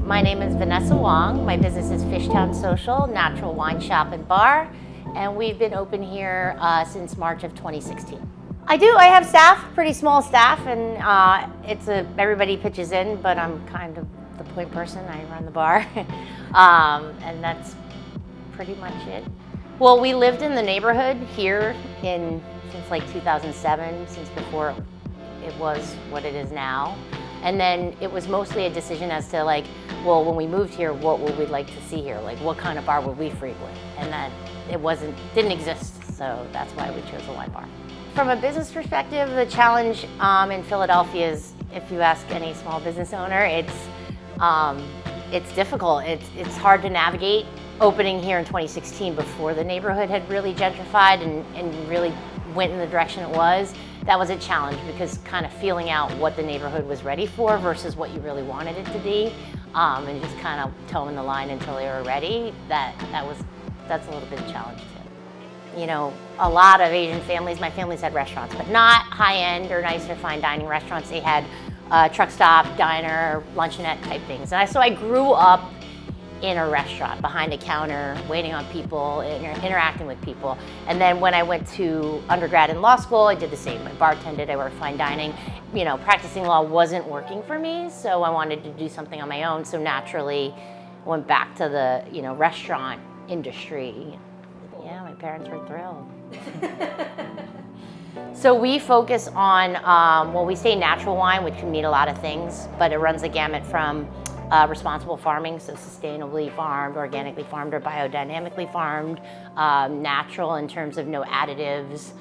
My name is Venessa Wong. My business is Fishtown Social, natural wine shop and bar, and we've been open here since March of 2016. I do. I have staff, pretty small staff, and everybody pitches in, but I'm kind of the point person. I run the bar, and that's pretty much it. Well, we lived in the neighborhood here since like 2007, since before it was what it is now. And then it was mostly a decision as to like, well, when we moved here, what would we like to see here? Like, what kind of bar would we frequent? And that didn't exist, so that's why we chose a wine bar. From a business perspective, the challenge in Philadelphia is, if you ask any small business owner, it's difficult. It's hard to navigate. Opening here in 2016, before the neighborhood had really gentrified and really went in the direction it was, that was a challenge, because kind of feeling out what the neighborhood was ready for versus what you really wanted it to be, and just kind of towing the line until they were ready, that's a little bit of a challenge too. You know, a lot of Asian families, my families had restaurants, but not high-end or nicer fine dining restaurants. They had truck stop, diner, luncheonette type things. And so I grew up in a restaurant, behind a counter, waiting on people, interacting with people. And then when I went to undergrad and law school, I did the same. I bartended, I worked fine dining. You know, practicing law wasn't working for me, so I wanted to do something on my own. So naturally, went back to the restaurant industry. Yeah, my parents were thrilled. So we focus on, well, we say natural wine, which can mean a lot of things, but it runs the gamut from responsible farming, so sustainably farmed, organically farmed, or biodynamically farmed, natural in terms of no additives,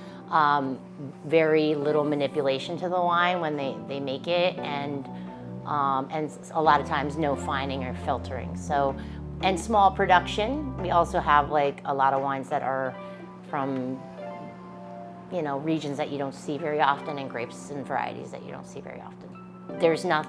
very little manipulation to the wine when they make it, and a lot of times no fining or filtering. So, and small production. We also have like a lot of wines that are from regions that you don't see very often, and grapes and varieties that you don't see very often. There's no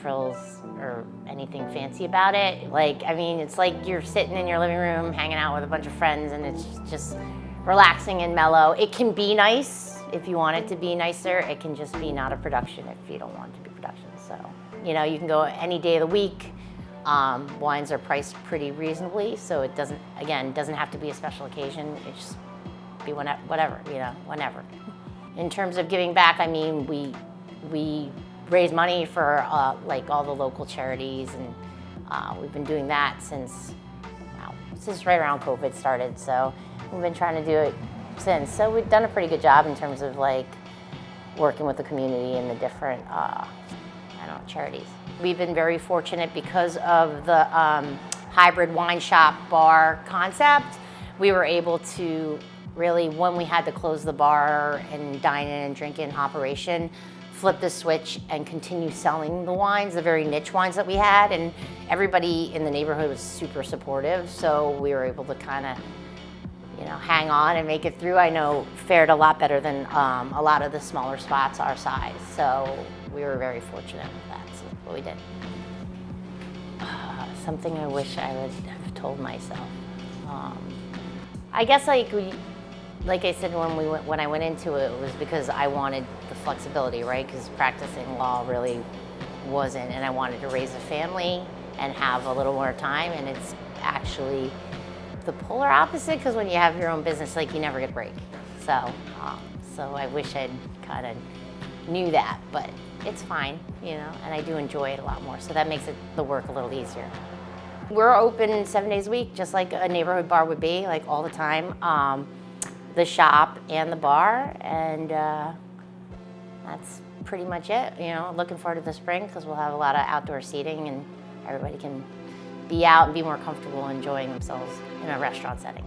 frills or anything fancy about it. Like, I mean, it's like you're sitting in your living room, hanging out with a bunch of friends, and it's just relaxing and mellow. It can be nice if you want it to be nicer. It can just be not a production if you don't want it to be production. So, you can go any day of the week. Wines are priced pretty reasonably, so it doesn't have to be a special occasion. It just be whatever, whenever. In terms of giving back, I mean, we raise money for like all the local charities, and we've been doing that since right around COVID started. So we've been trying to do it since. So we've done a pretty good job in terms of like working with the community and the different charities. We've been very fortunate because of the hybrid wine shop bar concept. We were able to really, when we had to close the bar and dine in and drink in operation, flip the switch and continue selling the wines, the very niche wines that we had, and everybody in the neighborhood was super supportive, so we were able to kind of hang on and make it through. I know fared a lot better than a lot of the smaller spots our size, so we were very fortunate with that. So that's what we did. Something I wish I would have told myself. I guess like I said, when I went into it, it was because I wanted the flexibility, right? Because practicing law really wasn't, and I wanted to raise a family and have a little more time, and it's actually the polar opposite, because when you have your own business, like, you never get a break. So, so I wish I'd kind of knew that, but it's fine, and I do enjoy it a lot more, so that makes the work a little easier. We're open 7 days a week, just like a neighborhood bar would be, like all the time. The shop and the bar, and that's pretty much it. Looking forward to the spring, because we'll have a lot of outdoor seating and everybody can be out and be more comfortable enjoying themselves in a restaurant setting.